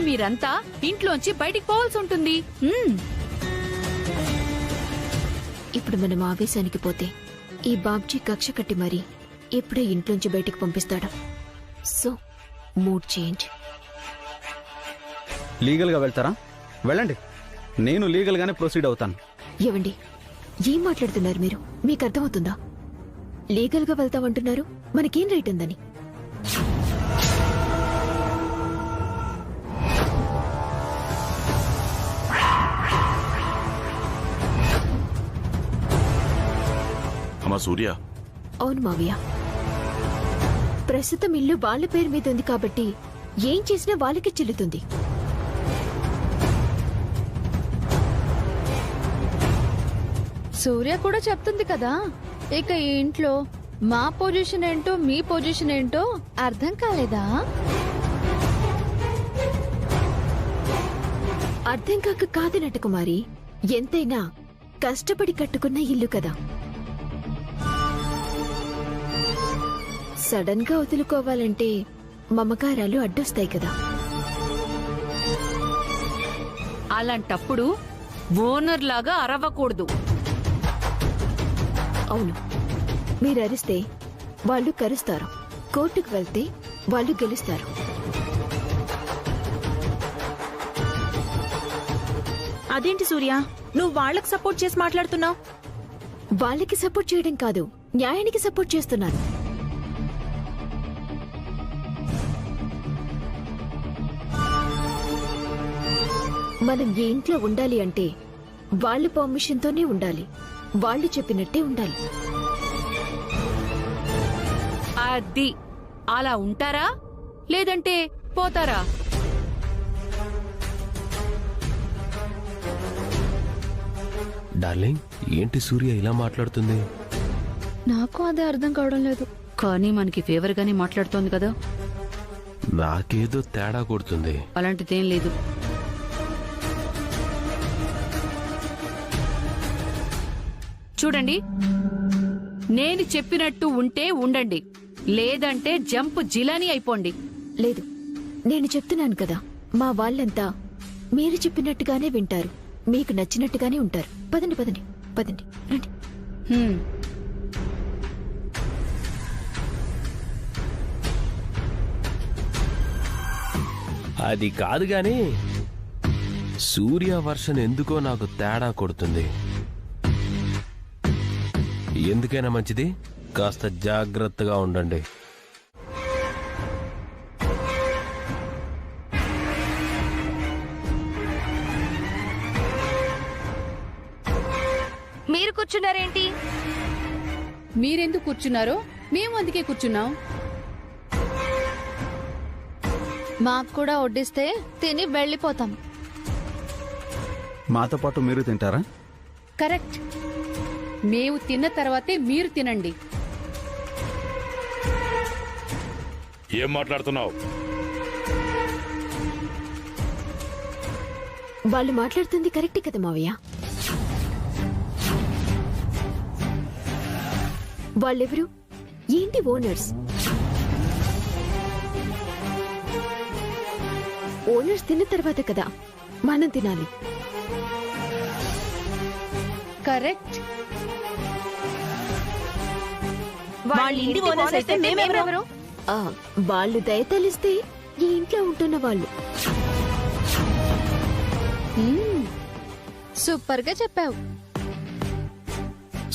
మీరంతా ఇంట్లోంచి బయటికి పోవాల్సి ఉంటుంది. ఇప్పుడు మనం ఆవేశానికి పోతే ఈ బాబ్జీ కక్ష కట్టి మరీ ఇప్పుడే ఇంట్లోంచి బయటికి పంపిస్తాడు. So mood change. లీగల్గా వెళ్తారా? వెళ్ళండి, నేను లీగల్గానే ప్రొసీడ్ అవుతాను. ఏవండి, ఏం మాట్లాడుతున్నారు మీరు? మీకు అర్థమవుతుందా? లీగల్గా వెళ్తామంటున్నారు, మనకేం రైట్ ఉందని? అమ్మా సూర్య. అవును మావయ్య, ప్రస్తుతం ఇల్లు వాళ్ళ పేరు మీద ఉంది కాబట్టి ఏం చేసినా వాళ్ళకి చెల్లుతుంది. సూర్య కూడా చెప్తుంది కదా, ఇక ఈ ఇంట్లో మా పొజిషన్ ఏంటో మీ పొజిషన్ ఏంటో అర్థం కాలేదా? అర్థం కాక కాదనట కుమారి, ఎంతైనా కష్టపడి కట్టుకున్న ఇల్లు కదా. సడన్ గా వదులుకోవాలంటే మమకారాలు అడ్డొస్తాయి కదా. అలాంటప్పుడు ఓనర్ లాగా అరవకూడదు. అవును, మీరు అరిస్తే వాళ్ళు కరుస్తారు, కోర్టుకు వెళ్తే వాళ్ళు గెలుస్తారు. అదేంటి సూర్య, నువ్వు వాళ్ళకి సపోర్ట్ చేసి మాట్లాడుతున్నావు? వాళ్ళకి సపోర్ట్ చేయడం కాదు, న్యాయానికి సపోర్ట్ చేస్తున్నాను. మనం ఏ ఇంట్లో ఉండాలి అంటే వాళ్ళ పర్మిషన్తోనే ఉండాలి, వాళ్ళు చెప్పినట్టే ఉండాలి. అది అలా ఉంటారా లేదంటే పోతారా? డార్లింగ్, ఏంటి సూర్య ఇలా మాట్లాడుతుంది? నాకు అదే అర్థం కావడం లేదు. కానీ మనకి ఫేవర్ గానే మాట్లాడుతోంది కదా. నాకేదో తేడా కొడుతుంది. అలాంటిదేం లేదు. చూడండి, నేను చెప్పినట్టు ఉంటే ఉండండి, లేదంటే జంప్ జిలానీ అయిపోండి. లేదు, నేను చెప్తున్నాను కదా, మా వాళ్ళంతా మీరు చెప్పినట్టుగానే వింటారు, మీకు నచ్చినట్టుగానే ఉంటారు. పదండి పదండి పదండి, రండి. అది కాదు గాని సూర్య వర్షన్ ఎందుకో నాకు తేడా కొడుతుంది. ఎందుకైనా మంచిది కాస్త జాగ్రత్తగా ఉండండి. మీరు కూర్చున్నారేంటి? మీరెందుకు కూర్చున్నారో మేము అందుకే కూర్చున్నాం. మాకు కూడా వడ్డిస్తే తిని వెళ్ళిపోతాం. మాతో పాటు మీరు తింటారా? కరెక్ట్, మేము తిన్న తర్వాతే మీరు తినండి. ఏం మాట్లాడుతున్నావు? వాళ్ళు మాట్లాడుతుంది కరెక్టే కదా మావయ్య. వాళ్ళెవరు? ఏంటి ఓనర్స్? ఓనర్స్ తిన్న తర్వాత కదా మనం తినాలి. కరెక్ట్. వాళ్ళ ఇంటి ఓనర్స్ అయితే మేమెవరు? వాళ్ళు దయతలిస్తే ఈ ఇంట్లో ఉంటున్న వాళ్ళు. సూపర్ గా చెప్పావు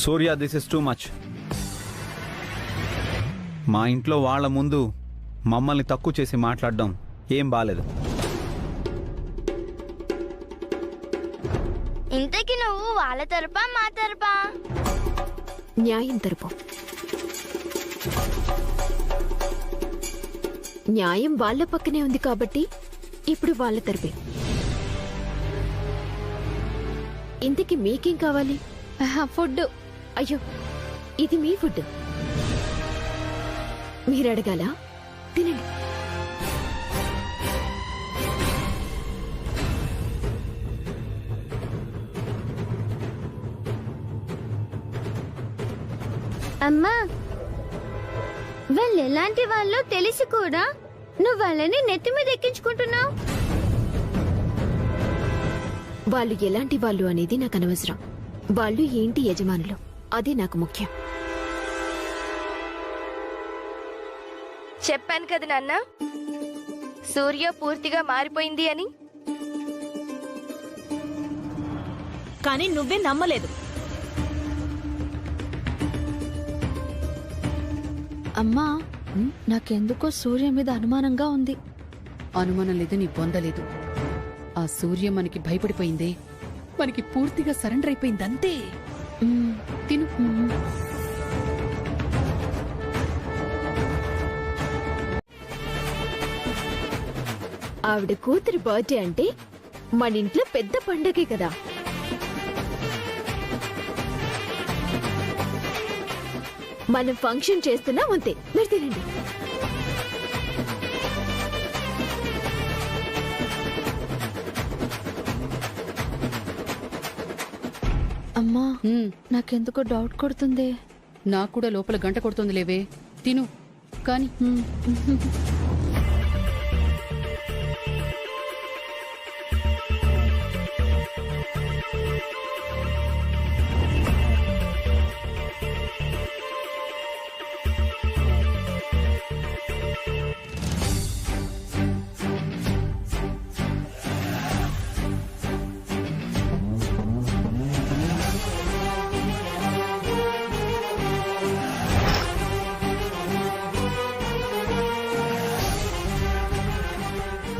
సూర్య, దిస్ ఇస్ టూ మచ్. మా ఇంట్లో వాళ్ళ ముందు మమ్మల్ని తక్కువ చేసి మాట్లాడడం ఏం బాలేదు. ఇంతకి నువ్వు వాళ్ళ తరపా మా తరపా? న్యాయం తరపు. న్యాయం వాళ్ళ పక్కనే ఉంది కాబట్టి ఇప్పుడు వాళ్ళ తరపే. ఇంతకి మీకేం కావాలి? ఫుడ్. అయ్యో, ఇది మీ ఫుడ్, మీరు అడగాల? తినండి. అమ్మా, వాళ్ళు ఎలాంటి వాళ్ళో తెలిసి కూడా నువ్వు వాళ్ళని నెత్తి మీద ఎక్కించుకుంటున్నావు. వాళ్ళు ఎలాంటి వాళ్ళు అనేది నాకు అనవసరం. వాళ్ళు ఏంటి యజమానులు, అదే నాకు ముఖ్యం. చెప్పాను కదా నాన్న, సూర్య పూర్తిగా మారిపోయింది అని. కానీ నువ్వే నమ్మలేదు. అమ్మా, నాకెందుకో సూర్య మీద అనుమానంగా ఉంది. అనుమానం లేదు, నీ పొందలేదు. ఆ సూర్య మనకి భయపడిపోయిందే, మనకి పూర్తిగా సరెండర్ అయిపోయింది అంతే. మ్మ్. తిను. ఆవిడ కూతురి బర్త్డే అంటే మన ఇంట్లో పెద్ద పండగే కదా. మనం ఫంక్షన్ చేస్తున్నాం అంతే. మీరు తినండి. అమ్మా, ఉమ్, నాకెందుకో డౌట్ కొడుతుంది. నాకు కూడా లోపల గంట కొడుతుంది లేవే. తిను కాని.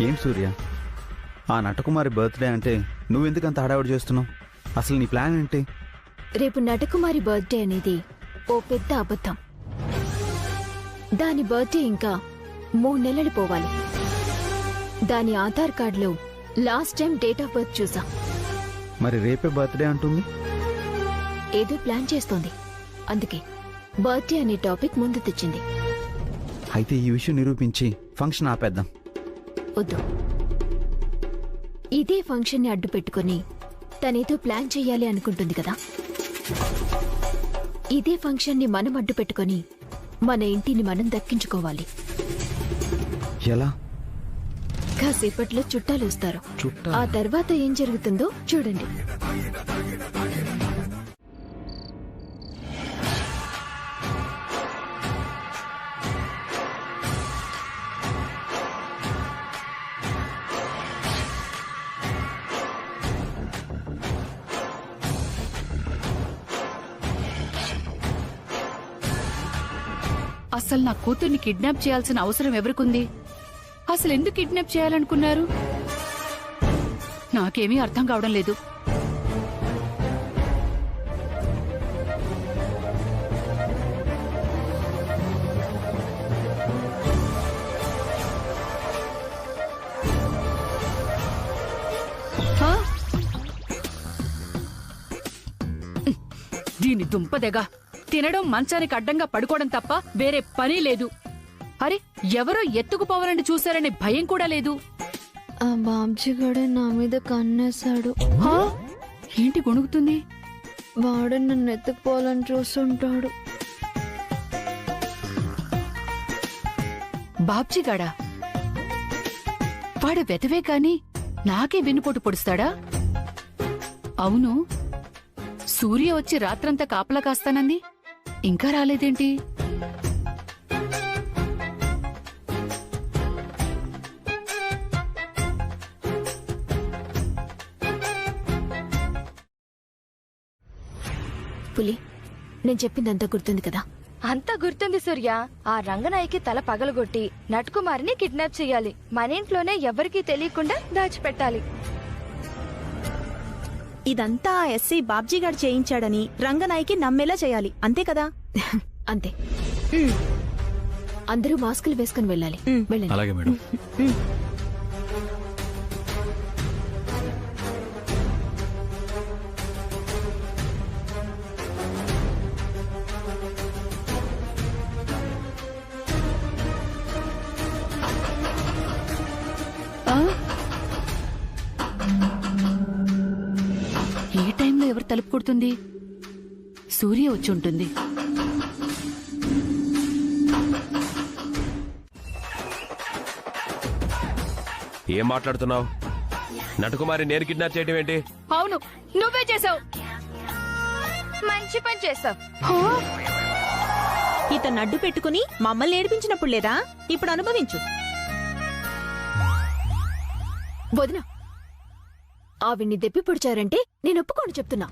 ఏం సూర్య, ఆ నటకుమారి బర్త్డే అంటే నువ్వెందుకంత హడావుడి చేస్తున్నావు? అసలు నీ ప్లాన్ ఏంటి? రేపు నటకుమారి బర్త్డే అనేది ఓ పెద్ద అబద్ధం. దాని బర్త్డే ఇంకా 3 నెలలు పోవాలి. దాని ఆధార్ కార్డులో last time date of birth చూసా. మరి రేపే బర్త్డే అంటుంది. ఏదో ప్లాన్ చేస్తోంది, అందుకే బర్త్డే అనే టాపిక్ ముందు తెచ్చింది. అయితే ఈ విషయం నిరూపించి ఫంక్షన్ ఆపేద్దాం. వద్దు, ఇదే ఫంక్షన్ ని అడ్డు పెట్టుకుని తనేదో ప్లాన్ చెయ్యాలి అనుకుంటుంది కదా. ఇదే ఫంక్షన్ ని మనం అడ్డు పెట్టుకుని మన ఇంటిని మనం దక్కించుకోవాలి. ఎలా? కాసేపట్లో చుట్టాలు వస్తారు. చుట్టాలా? ఆ తర్వాత ఏం జరుగుతుందో చూడండి. అసలు నా కూతుర్ని కిడ్నాప్ చేయాల్సిన అవసరం ఎవరికుంది? అసలు ఎందుకు కిడ్నాప్ చేయాలనుకున్నారు? నాకేమీ అర్థం కావడం లేదు. హా? దీని దుంపదెగా తినడం, మంచానికి అడ్డంగా పడుకోవడం తప్ప వేరే పని లేదు. అరే, ఎవరో ఎత్తుకుపోవాలని చూశారనే భయం కూడా లేదు. ఆ బాబ్జీ గడే నా మీద కన్నేశాడు. హా? ఏంటి గొణుగుతుంది? వాడు నన్ను ఎత్తుకుపోవాలని చూస్తుంటాడు. బాబ్జీగాడా? వాడు వెతవే కాని నాకే వెన్నుపోటు పొడుస్తాడా? అవును, సూర్య వచ్చి రాత్రంతా కాపలా కాస్తానంది, ఇంకా రాలేదేంటి? పులి, నేను చెప్పిందంతా గుర్తుంది కదా? అంతా గుర్తుంది సూర్య. ఆ రంగనాయకి తల పగలగొట్టి నటుకుమారిని కిడ్నాప్ చేయాలి. మన ఇంట్లోనే ఎవరికీ తెలియకుండా దాచిపెట్టాలి. ఇదంతా ఆ ఎస్సీ బాబ్జీ గారు చేయించాడని రంగనాయకి నమ్మేలా చేయాలి, అంతే కదా? అంతే. అందరూ మాస్కులు వేసుకుని వెళ్ళాలి. వెళ్ళండి. అలాగే మేడం. ఏ టైంలో ఎవరు తలుపు కొడుతుంది? సూర్య వచ్చి ఉంటుంది. ఏం మాట్లాడుతున్నావు? నటకుమారి నేను కిడ్నాప్ చేయడం ఏంటి? అవును, నువ్వే చేసావు. మంచి పని చేస్తావు. ఇతను అడ్డు పెట్టుకుని మమ్మల్ని ఏడిపించినప్పుడు లేదా, ఇప్పుడు అనుభవించు. వదిన, ఆవిడ్ని దెప్పి పొడిచారంటే నేను ఒప్పుకోను చెప్తున్నా.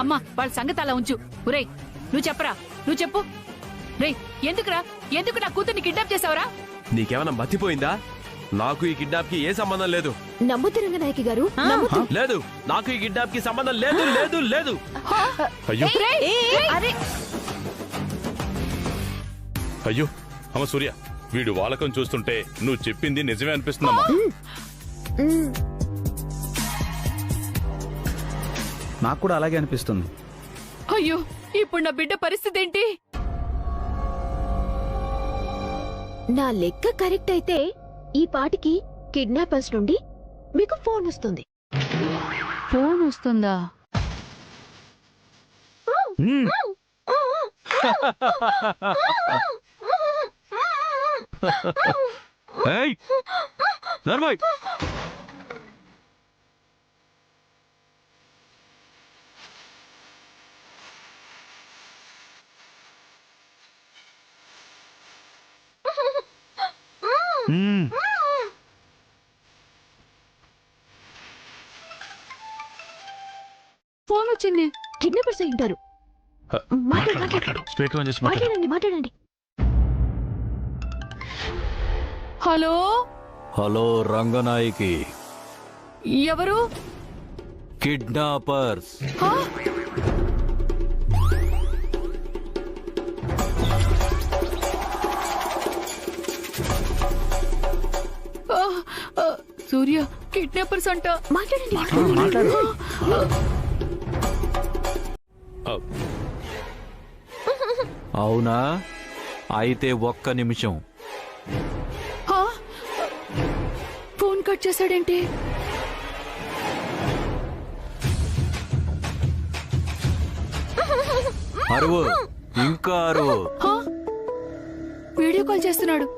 అమ్మా, వాళ్ళ సంగతి అలా ఉంచు. ఒరేయ్, నువ్వు చెప్పరా, నువ్వు చెప్పు. రేయ్, ఎందుకు నా కూతుర్ని కిడ్నాప్ చేసావరా? నీకేమన్నా మతిపోయిందా? నాకు ఈ కిడ్నాప్ కి ఏ సంబంధం లేదు. నమ్ముతు రంగనాయకి గారు, నమ్ముతు. లేదు, నాకు ఈ కిడ్నాప్ కి సంబంధం లేదు లేదు లేదు. అయ్యో అరే అయ్యో అమ్మ సూర్య, వీడు వాలకం చూస్తుంటే నువ్వు చెప్పింది నిజమే అనిపిస్తుందమ్మా. నాకు కూడా అలాగే అనిపిస్తుంది. అయ్యో, ఇప్పుడు నా బిడ్డ పరిస్థితి ఏంటి? నా లెక్క కరెక్ట్ అయితే ఈ పాటికి కిడ్నాపర్స్ నుండి మీకు ఫోన్ వస్తుంది. ఫోన్ వస్తుందా? ఫోన్ వచ్చింది. కిడ్నాపర్స్ అయి ఉంటారు. మాట్లాడండి. హలో హలో రంగనాయకి, ఎవరు? కిడ్నాపర్స్. హా? ఆ, ఆ, సూర్య, కిడ్నాపర్స్ అంట. మాట్లాడండి. అవునా? అయితే ఒక్క నిమిషం. హా? ఫోన్ కట్ చేశాడేంటి? అరువు, ఇంకా అరువు. హా? వీడియో కాల్ చేస్తున్నాడు.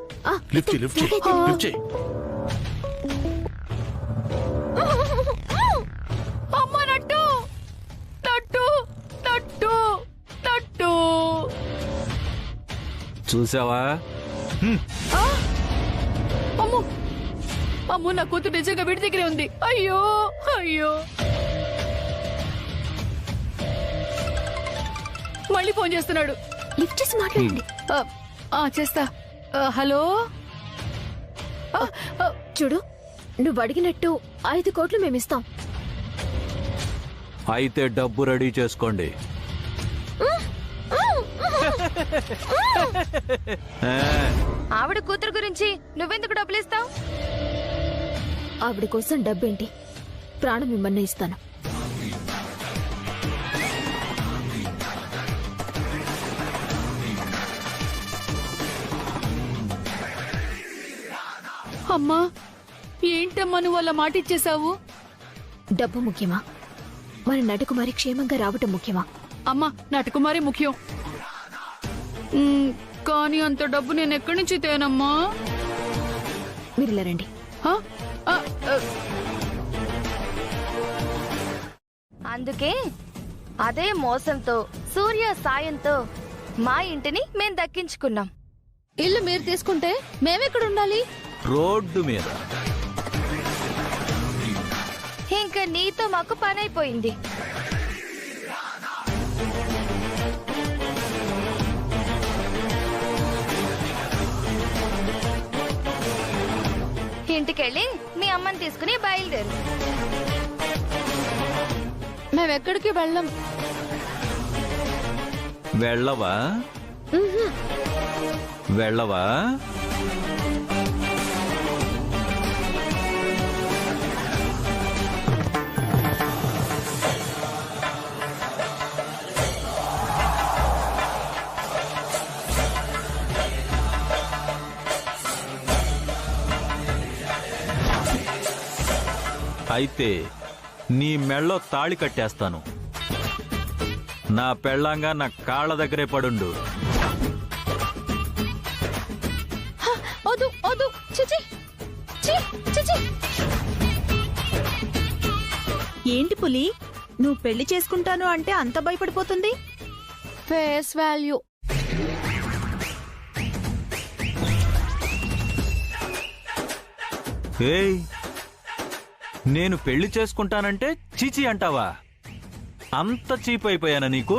లిఫ్ట్ చేయి, లిఫ్ట్ చేయి, లిఫ్ట్ చేయి. అమ్మ, నట్టు నట్టు నట్టు నట్టు. చూసావా? అమ్మో అమ్మో, నా కూతురు నిజంగా వీడి దగ్గరే ఉంది. అయ్యో అయ్యో. మళ్ళీ ఫోన్ చేస్తున్నాడు. లిఫ్ట్ చేసి మాట్లాడండి. చేస్తా. హలో. చూడు, నువ్వు అడిగినట్టు 5 కోట్లు మేమిస్తాం. అయితే డబ్బు రెడీ చేసుకోండి. ఆవిడ కూతురు గురించి నువ్వెందుకు డబ్బులు ఇస్తావు? ఆవిడ కోసం డబ్బేంటి, ప్రాణం మిమ్మల్ని ఇస్తాను. అమ్మా, ఏంటమ్మా నువ్వు అలా మాట ఇచ్చేసావు? డబ్బు ముఖ్యమా, మన నటకుమారి క్షేమంగా రావటం ముఖ్యమా? అమ్మా, నటకుమారి ముఖ్యం. కానీ అంత డబ్బు నేను ఎక్కడి నుంచి తేనమ్మా? మీరు ఇలా రండి. అందుకే అదే మోసంతో, సూర్య సాయంతో మా ఇంటిని మేం దక్కించుకున్నాం. ఇల్లు మీరు తీసుకుంటే మేమెక్కడ ఉండాలి? రోడ్డు మీద. ఇంకా నీతో మాకు పనైపోయింది. ఇంటికెళ్ళి మీ అమ్మని తీసుకుని బయలుదేరు. మేమెక్కడికి వెళ్ళం. వెళ్ళవా? వెళ్ళవా? అయితే నీ మెళ్ళో తాళి కట్టేస్తాను. నా పెళ్ళంగా నా కాళ్ళ దగ్గరే పడుండు. ఏంటి పులి, నువ్వు పెళ్లి చేసుకుంటాను అంటే అంత భయపడిపోతుంది? Face value. ఏయ్, నేను పెళ్లి చేసుకుంటానంటే చీచి అంటావా? అంత చీప్ అయిపోయానా నీకు?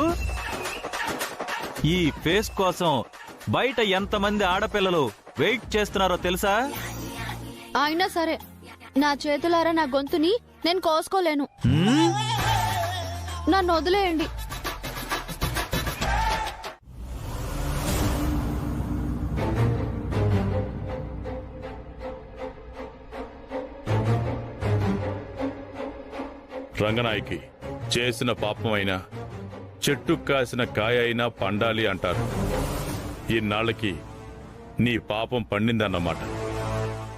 ఈ ఫేస్ కోసం బయట ఎంతమంది ఆడపిల్లలు వెయిట్ చేస్తున్నారో తెలుసా? అయినా సరే నా చేతులారా నా గొంతుని నేను కోసుకోలేను. నన్ను వదిలేయండి. రంగనాయకి చేసిన పాపమైనా చెట్టు కాసిన కాయ అయినా పండాలి అంటారు. ఇన్నాళ్ళకి నీ పాపం పండిందన్నమాట.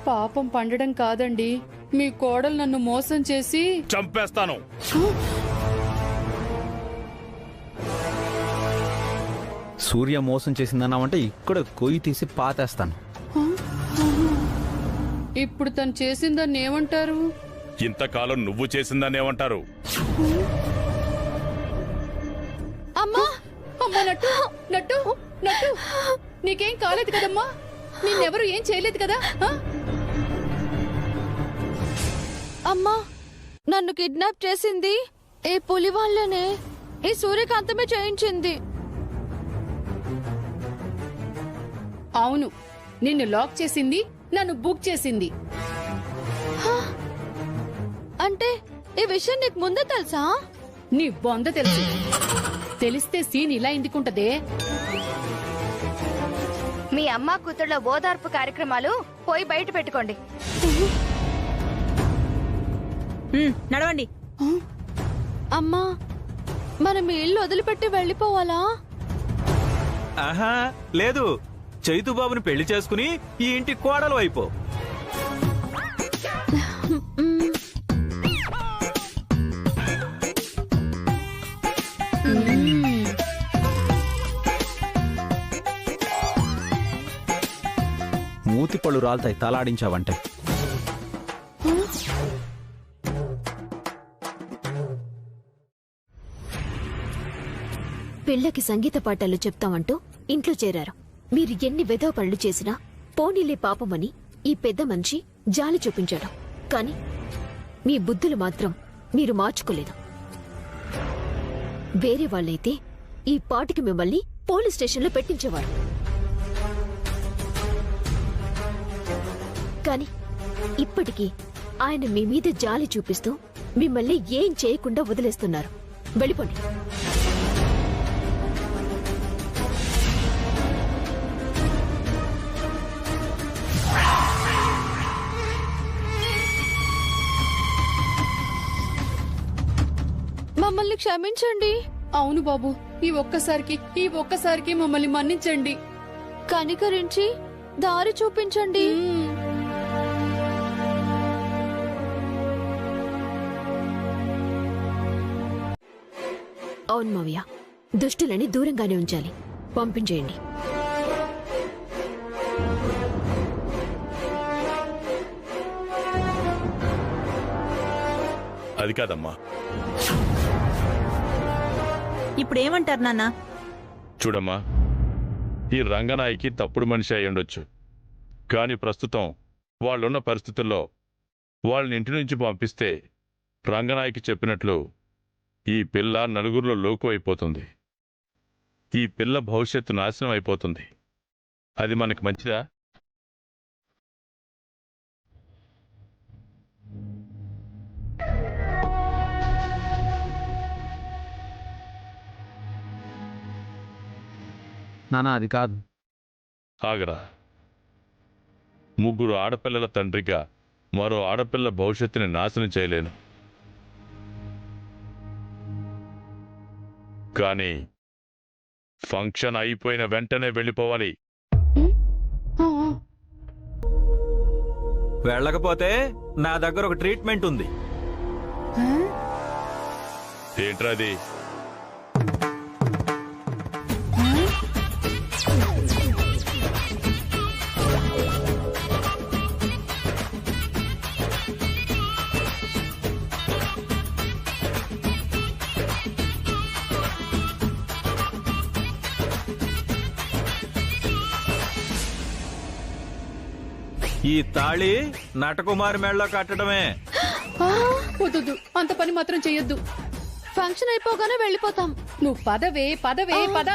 పాపం పండడం కాదండి, మీ కోడలు నన్ను మోసం చేసి చంపేస్తాను. సూర్య మోసం చేసిందన్నామంటే ఇక్కడ కొయ్యి తీసి పాతేస్తాను. ఇప్పుడు తను చేసిందని ఏమంటారు? ఇంతకాలం నువ్వు చేసిందనేమంటారు? అమ్మా అమ్మా, నట్టు నట్టు నట్టు, నీకేం కాలేదు కదమ్మా? నిన్నెవరు ఏం చేయలేదు కదా? అమ్మా, నన్ను కిడ్నాప్ చేసింది ఈ పులి వాళ్ళనే. ఈ సూర్యకాంతమే చేయించింది. అవును, నిన్ను లాక్ చేసింది, నన్ను బుక్ చేసింది. అంటే ఈ విషయం నీకు ముందే తెలుసా? నీ బొంద తెలుసు. తెలిస్తే సీన్ ఇలా ఎందుకుంటదే? మీ అమ్మ కూతుళ్ళ ఓదార్పు కార్యక్రమాలు పోయి బయట పెట్టుకోండి. నడవండి. అమ్మా, మనం ఈ ఇల్లు వదిలిపెట్టి వెళ్ళిపోవాలా? ఆహా లేదు, చైతుబాబుని పెళ్లి చేసుకుని ఈ ఇంటి కోడలు అయిపో. మూతి పళ్ళు రాలుతాయి తలాడించావంటే. పిల్లకి సంగీత పాఠాలు చెప్తామంటూ ఇంట్లో చేరారు. మీరు ఎన్ని వెధవ పనులు చేసినా పోనీలే పాపమని ఈ పెద్ద మనిషి జాలి చూపించాడు. కాని మీ బుద్ధులు మాత్రం మీరు మార్చుకోలేదు. వేరే వాళ్ళైతే ఈ పాటికి మిమ్మల్ని పోలీస్ స్టేషన్లో పెట్టించేవారు. కాని ఇప్పటికీ ఆయన మీ మీద జాలి చూపిస్తూ మిమ్మల్ని ఏం చేయకుండా వదిలేస్తున్నారు. వెళ్ళిపోండి. మమ్మల్ని క్షమించండి. అవును బాబు, ఈ ఒక్కసారికి మమ్మల్ని మన్నించండి. కనికరించి దారి చూపించండి. అవును మావయ్య, దుష్టులని దూరంగానే ఉంచాలి. పంపించేయండి. అది కాదమ్మా. ఇప్పుడేమంటారు నాన్న? చూడమ్మా, ఈ రంగనాయకి తప్పుడు మనిషి అయి ఉండొచ్చు. కానీ ప్రస్తుతం వాళ్ళున్న పరిస్థితుల్లో వాళ్ళని ఇంటి నుంచి పంపిస్తే రంగనాయకి చెప్పినట్లు ఈ పిల్ల నలుగురిలో లోకు అయిపోతుంది. ఈ పిల్ల భవిష్యత్తు నాశనం అయిపోతుంది. అది మనకి మంచిదా? నానా అది కాదు. ఆగరా. ముగ్గురు ఆడపిల్లల తండ్రిగా మరో ఆడపిల్ల భవిష్యత్తుని నాశనం చేయలేను. కానీ ఫంక్షన్ అయిపోయిన వెంటనే వెళ్ళిపోవాలి. వెళ్ళకపోతే నా దగ్గర ఒక ట్రీట్మెంట్ ఉంది. ఏంట్రాది? ఈ తాళి నటకుమారి మెళ్ళలో కట్టడమే. వద్దు, అంత పని మాత్రం చెయ్యొద్దు. ఫంక్షన్ అయిపోగానే వెళ్ళిపోతాం. నువ్వు పదవే పద.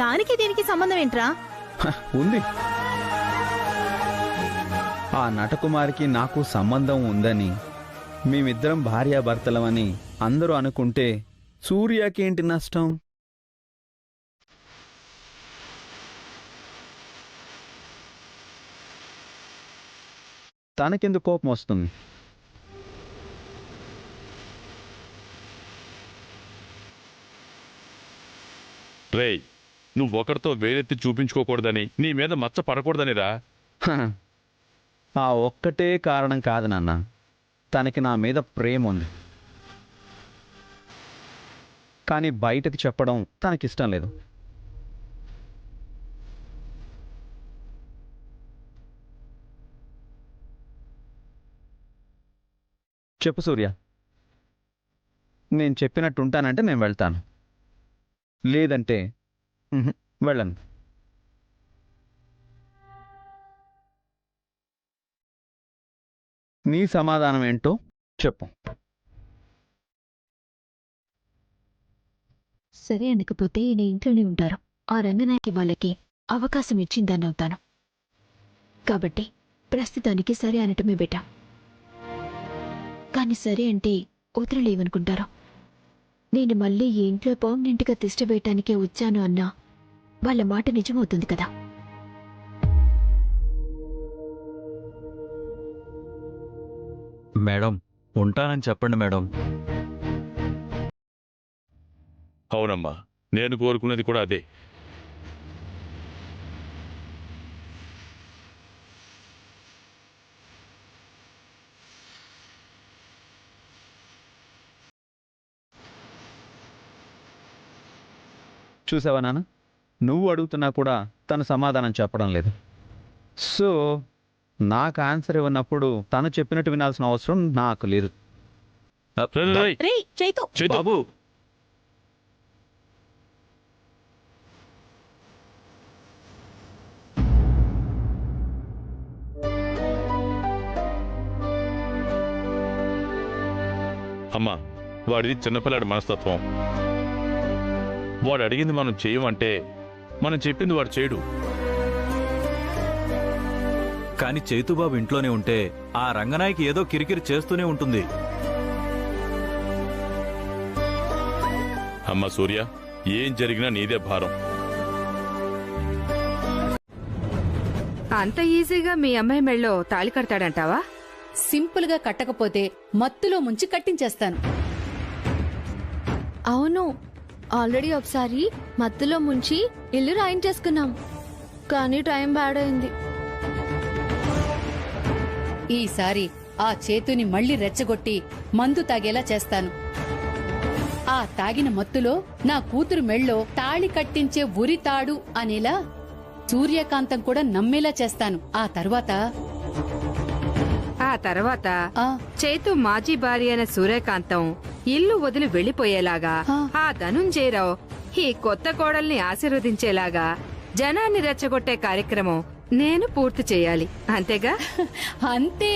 దానికి దీనికి సంబంధం ఏంట్రా? ఉంది. ఆ నటకుమారికి నాకు సంబంధం ఉందని, మేమిద్దరం భార్యాభర్తలమని అందరూ అనుకుంటే సూర్యకేంటి నష్టం? తనకెందుకు కోపం వస్తుంది? రేయ్, నువ్వు ఒకరితో వేలెత్తి చూపించుకోకూడదని, నీ మీద మచ్చ పడకూడదనిరా. హ, ఆ ఒక్కటే కారణం కాదు నాన్న. తనకి నా మీద ప్రేమ ఉంది, కానీ బయటకు చెప్పడం తనకిష్టం లేదు. చెప్పు సూర్య, నేను చెప్పినట్టు ఉంటానంటే నేను వెళ్తాను, లేదంటే వెళ్ళను. నీ సమాధానం ఏంటో చెప్పు. సరే అనకపోతే ఈయన ఇంట్లోనే ఉంటారు. ఆ రంగనాయకి వాళ్ళకి అవకాశం ఇచ్చిందని అవుతాను. కాబట్టి ప్రస్తుతానికి సరే అనటమే బెటా. కానీ సరే అంటే వదలలేవనుకుంటారు. నేను మళ్ళీ ఈ ఇంట్లో పర్మనెంట్గా తిష్ట వేయటానికే వచ్చాను అన్నా వాళ్ళ మాట నిజమవుతుంది కదా. మేడం, ఉంటానని చెప్పండి మేడం. అవునమ్మా, నేను కోరుకునేది కూడా అదే. చూసావా నాన్న, నువ్వు అడుగుతున్నా కూడా తను సమాధానం చెప్పడం లేదు. సో నాకు ఆన్సర్ ఇవ్వనప్పుడు తను చెప్పినట్టు వినాల్సిన అవసరం నాకు లేదు. రేయ్, రేయ్ చైతు, చైతు. బాబు, అమ్మా, వాడిది చిన్నపిల్లాడి మనస్తత్వం. వాడు అడిగింది మనం చేయమంటే మనం చెప్పింది వాడు చేయడు. కానీ చైతుబాబు ఇంట్లోనే ఉంటే ఆ రంగనాయకి ఏదో కిరికిరి చేస్తూనే ఉంటుంది. అమ్మ సూర్య, ఏం జరిగినా నీదే భారం. అంత ఈజీగా మీ అమ్మాయి మెళ్ళో తాళి కడతాడంటావా? సింపుల్ గా కట్టకపోతే మత్తులో ముంచి కట్టించేస్తాను. అవును, ఆల్రెడీ ఒకసారి మత్తులో ముంచి ఇల్లు రాయించేసుకున్నాం. కానీ టైం బ్యాడ్ అయింది. ఈసారి ఆ చేతుని మళ్ళీ రెచ్చగొట్టి మందు తాగేలా చేస్తాను. ఆ తాగిన మత్తులో నా కూతురు మెళ్ళో తాళి కట్టించే ఉరితాడు అనేలా సూర్యకాంతం కూడా నమ్మేలా చేస్తాను. ఆ తర్వాత చైతు మాజీ భార్య అయిన సూర్యకాంతం ఇల్లు వదిలి వెళ్లిపోయేలాగా, ఆ ధనుంజయరావు ఈ కొత్త కోడల్ని ఆశీర్వదించేలాగా జనాన్ని రెచ్చగొట్టే కార్యక్రమం నేను పూర్తి చేయాలి. అంతేగా? అంతే.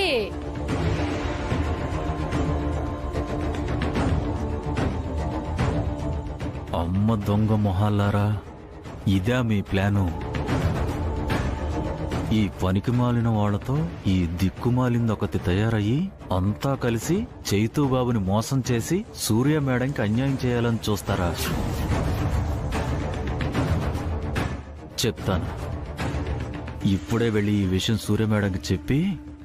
అమ్మ దొంగ మొహాలారా, ఇదా మీ ప్లాను? ఈ పనికిమాలిన వాళ్లతో ఈ దిక్కుమాలిందొకటి తయారయ్యి అంతా కలిసి చైతూబాబుని మోసం చేసి సూర్య మేడంకి అన్యాయం చేయాలని చూస్తారా? చెప్తాను. ఇప్పుడే వెళ్ళి ఈ విషయం సూర్య మేడంకి చెప్పి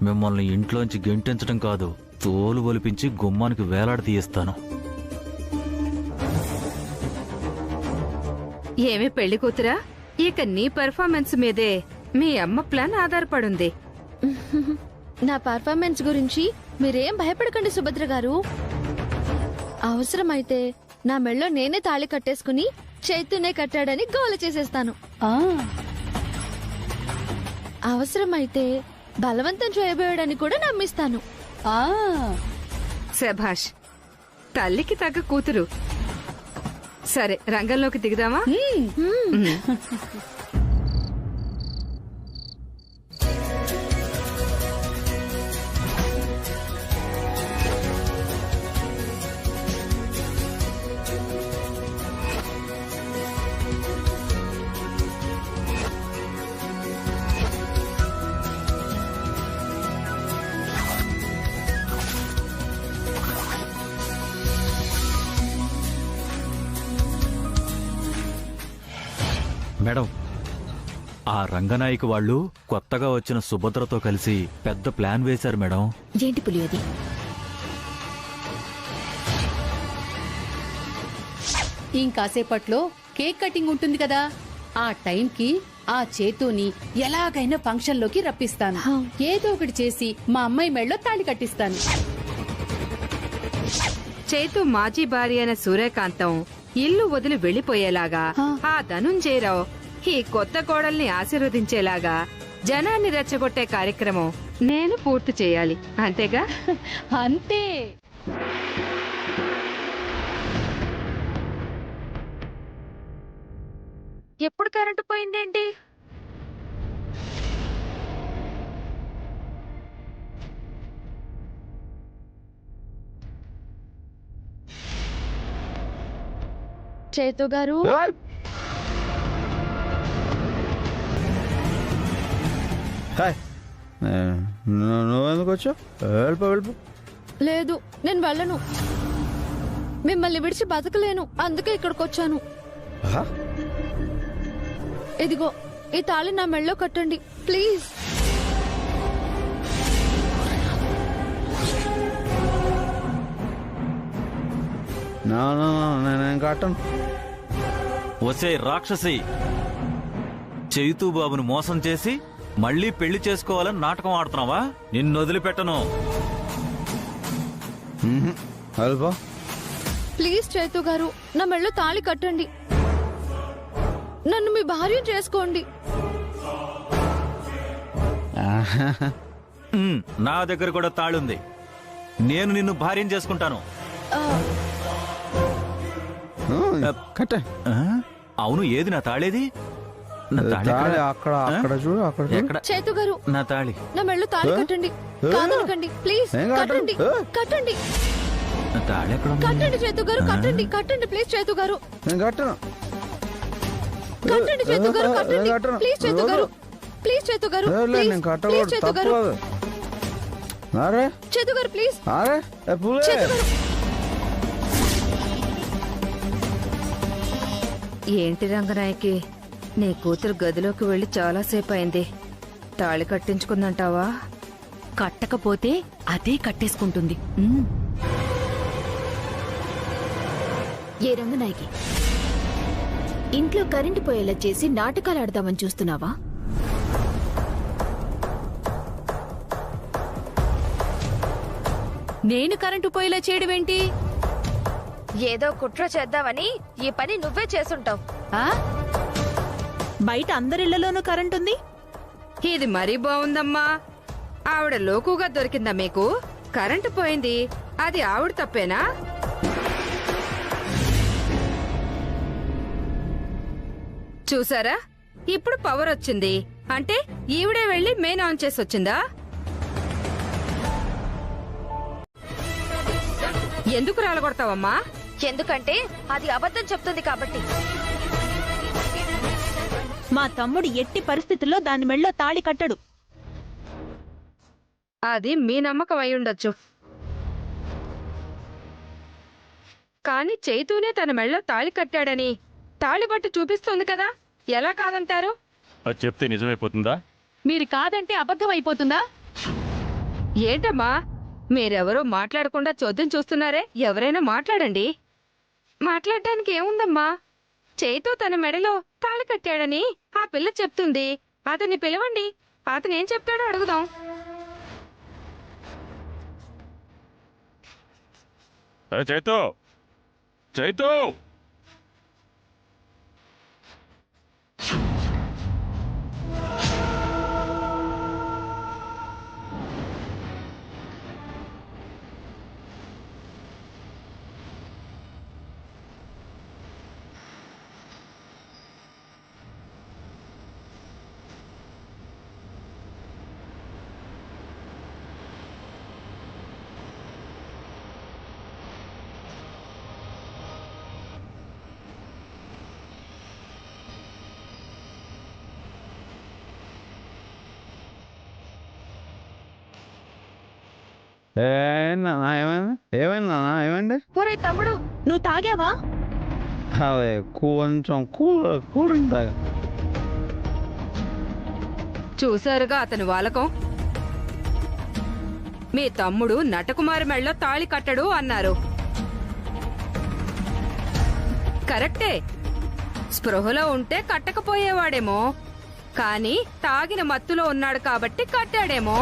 మిమ్మల్ని ఇంట్లోంచి గెంటించడం కాదు, తోలు ఒలిపించి గుమ్మానికి వేలాడ తీయిస్తాను. ఏమి పెళ్లి కూతురా, ఇక నీ పెర్ఫార్మెన్స్ మీదే మీ అమ్మ ప్లాన్ ఆధారపడుంది. నా పర్ఫార్మెన్స్ గురించి మీరేం భయపడకండి సుభద్ర గారు. అవసరమైతే నా మెళ్ళో నేనే తాళి కట్టేసుకుని చైతూనే కట్టాడని గోల చేసేస్తాను. అవసరమైతే బలవంతం చేయబోయాడని కూడా నమ్మిస్తాను. శభాష్, తల్లికి తగ్గ కూతురు. సరే రంగంలోకి దిగుదామా? మేడం, ఆ రంగనాయకి వాళ్ళు కొత్తగా వచ్చిన సుభద్రతో కలిసి పెద్ద ప్లాన్ వేశారు మేడం. ఏంటి పులి అది? ఇంకాసేపట్లో కేక్ కటింగ్ ఉంటుంది కదా, ఆ టైంకి ఆ చేతుని ఎలాగైనా ఫంక్షన్ లోకి రప్పిస్తాను. ఏదో ఒకటి చేసి మా అమ్మాయి మెళ్ళో తాళి కట్టిస్తాను. చైతు మాజీ భార్య అయిన సూర్యకాంతం ఇల్లు వదిలి వెళ్లిపోయేలాగా, ఆ ధనుంజయరావు ఈ కొత్త కోడల్ని ఆశీర్వదించేలాగా జనాన్ని రెచ్చగొట్టే కార్యక్రమం నేను పూర్తి చేయాలి. అంతేగా? అంతే. ఎప్పుడు కరెంటు పోయిందేంటి? చేతు గారు, నువ్వెందుకు వచ్చావు? వెళ్ళిపో. లేదు, నేను వెళ్ళను. మిమ్మల్ని విడిచి బతకలేను, అందుకే ఇక్కడికి వచ్చాను. ఇదిగో ఈ తాళి నా మెళ్ళో కట్టండి ప్లీజ్. నేను కట్టను. వసే రాక్షసి, చైతూ బాబుని మోసం చేసి మళ్ళీ పెళ్లి చేసుకోవాలని నాటకం ఆడుతున్నావా? నిన్ను వదిలిపెట్టను. వెళ్ళిపో. ప్లీజ్ చైతు గారు, నా మెళ్ళో తాళి కట్టండి. నన్ను మీ భార్య చేసుకోండి. నా దగ్గర కూడా తాళుంది. నేను నిన్ను భార్యం చేసుకుంటాను. అవును, ఏది నా తాళేది? అక్కడ చూడు, అక్కడ. చైతు గారు, నా తాళి. నా మెళ్ళో తాళి కట్టండి. కాదనకండి ప్లీజ్. కట్టండి కట్టండి నా తాళి ఎక్కడ ఉంది? కట్టండి చైతు గారు, కట్టండి కట్టండి ప్లీజ్ చైతు గారు. నేను కట్టను. కట్టండి చైతు గారు, కట్టండి ప్లీజ్ చైతు గారు. ప్లీజ్ చైతు గారు, ప్లీజ్ చైతు గారు. చైతు గారు ప్లీజ్. చైతు గారు. ఏంటి రంగనాయకి, నీ కూతురు గదిలోకి వెళ్లి చాలాసేపు అయింది. తాళి కట్టించుకుందంటావా? కట్టకపోతే అదే కట్టేసుకుంటుంది. ఏ రంగనాయకి, ఇంట్లో కరెంటు పోయేలా చేసి నాటకాలు ఆడదామని చూస్తున్నావా? నేను కరెంటు పోయేలా చేయడమేంటి? ఏదో కుట్ర చేద్దామని ఈ పని నువ్వే చేసుంటావు. బయట అందరిళ్లలోనూ కరెంటుంది. ఇది మరీ బాగుందమ్మా. ఆవిడ లోకుగా దొరికిందా మీకు? కరెంటు పోయింది, అది ఆవిడ తప్పేనా? చూసారా, ఇప్పుడు పవర్ వచ్చింది అంటే ఈవిడే వెళ్లి మెయిన్ ఆన్ చేసి వచ్చిందా? ఎందుకు రాలగొడతావమ్మా? ఎందుకంటే అది అబద్ధం చెప్తుంది కాబట్టి. మా తమ్ముడు ఎట్టి పరిస్థితుల్లో దాని మెళ్ళో తాళి కట్టడు. అది మీ నమ్మకం అయి ఉండొచ్చు, కానీ చైతూనే తన మెళ్ళో తాళి కట్టాడని తాళి బట్టు చూపిస్తుంది కదా, ఎలా కాదంటారు? అది చెప్తే నిజమైపోతుందా? మీరు కాదంటే అబద్ధం అయిపోతుందా? ఏంటమ్మా మీరెవరో మాట్లాడకుండా చోద్యం చూస్తున్నారే? ఎవరైనా మాట్లాడండి. మాట్లాడడానికి ఏముందమ్మా? చైతూ తన మెడలో తాళి కట్టాడని ఆ పిల్ల చెప్తుంది. అతన్ని పిలవండి, అతను ఏం చెప్తాడో అడుగుదాం. చైతూ, చైతూ, ఏమైంది ఒరే తమ్ముడు నువ్వు తాగావా? అదే కొంచెం కూల్ డ్రింక్ తాగా. చూశారుగా అతని వాలకం. మీ తమ్ముడు నటకుమారి మెళ్ళలో తాళి కట్టడు అన్నారు. కరెక్టే, స్పృహలో ఉంటే కట్టకపోయేవాడేమో, కానీ తాగిన మత్తులో ఉన్నాడు కాబట్టి కట్టాడేమో.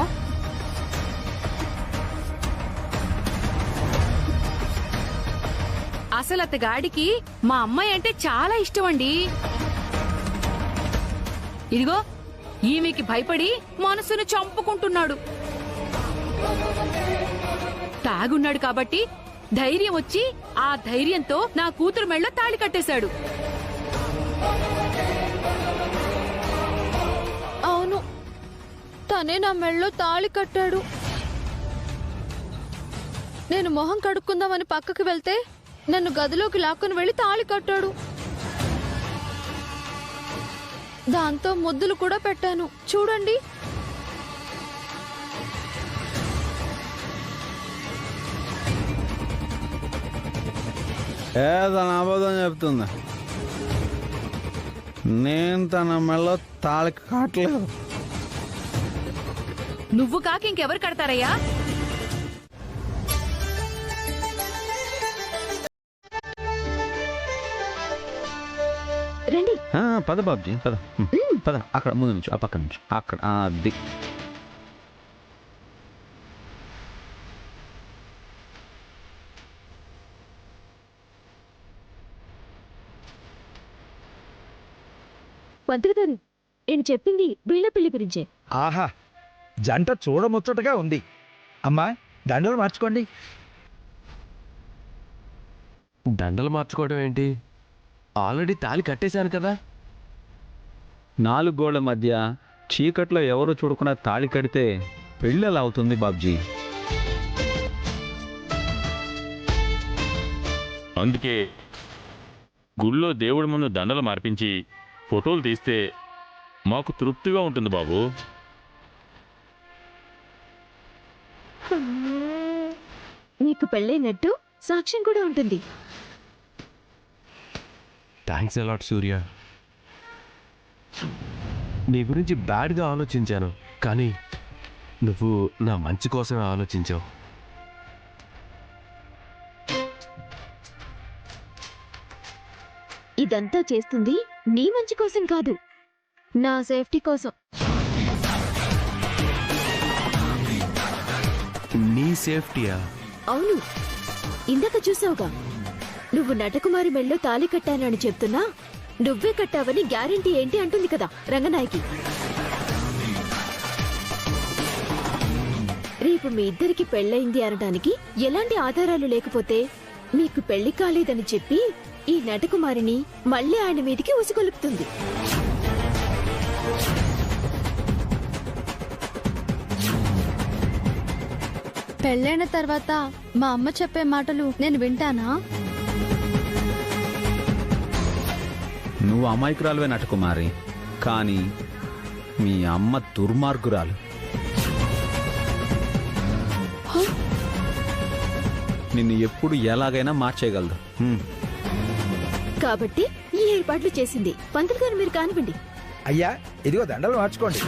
అసలు అతగాడికి మా అమ్మాయి అంటే చాలా ఇష్టం అండి. ఇదిగో ఈమెకి భయపడి మనసును చంపుకుంటున్నాడు. తాగున్నాడు కాబట్టి ధైర్యం వచ్చి ఆ ధైర్యంతో నా కూతురు మెళ్ళ తాళి కట్టేశాడు. అవును, తనే నా మెళ్ళలో తాళి కట్టాడు. నేను మొహం కడుక్కుందామని పక్కకి వెళ్తే నన్ను గదిలోకి లాక్కుని వెళ్లి తాళి కట్టాడు. దాంతో ముద్దులు కూడా పెట్టాను. చూడండి. తన అబద్ధం చెప్తుంది. నేను తన మెళ్ళ తాళి కట్టలేదు. నువ్వు కాక ఇంకెవరు కడతారయ్యా? రండి. పద బాబ్జీ, పద పద. అక్కడ ముందు నుంచి, ఆ పక్క నుంచి, అక్కడ అది. పంతులు గారు, నేను చెప్పింది వీళ్ళ పెళ్లి గురించే. ఆహా, జంట చూడముచ్చటగా ఉంది. అమ్మా, దండలు మార్చుకోండి. దండలు మార్చుకోవడం ఏంటి? ఆల్రెడీ తాళి కట్టేశాను కదా. 4 గోళ్ల మధ్య చీకట్లో ఎవరు చూడకుండా తాళి కడితే పెళ్ళి ఎలా అవుతుంది బాబ్జీ? అందుకే గుళ్ళో దేవుడి ముందు దండలు మార్పించి ఫోటోలు తీస్తే మాకు తృప్తిగా ఉంటుంది బాబు. నీకు పెళ్ళైనట్టు సాక్ష్యం కూడా ఉంటుంది. థ్యాంక్స్ అలాట్ సూర్య. నీ గురించి బ్యాడ్గా ఆలోచించాను, కానీ నువ్వు నా మంచి కోసమే ఆలోచించావు. ఇదంతా చేస్తుంది నీ మంచి కోసం కాదు, నా సేఫ్టీ కోసం. నీ సేఫ్టీయా? అవును, ఇందాక చూసావుగా, నువ్వు నటకుమారి మెళ్ళో తాళి కట్టానని చెప్తున్నా నువ్వే కట్టావని గ్యారెంటీ ఏంటి అంటుంది కదా రంగనాయకి. రేపు మీ ఇద్దరికి పెళ్ళయింది అనడానికి ఎలాంటి ఆధారాలు లేకపోతే మీకు పెళ్లి కాలేదని చెప్పి ఈ నటకుమారిని మళ్ళీ ఆయన మీదికి ఉసిగొలుపుతుంది. పెళ్ళైన తర్వాత మా అమ్మ చెప్పే మాటలు నేను వింటానా? నువ్వు అమాయకురాలువే నటకుమారి, కానీ మీ అమ్మ దుర్మార్గురాలు. నిన్ను ఎప్పుడు ఎలాగైనా మార్చేయగలదు. కాబట్టి ఈ ఏర్పాట్లు చేసింది పంతులు గారు, మీరు కానివ్వండి. అయ్యా, ఇదిగో దండలు మార్చుకోండి.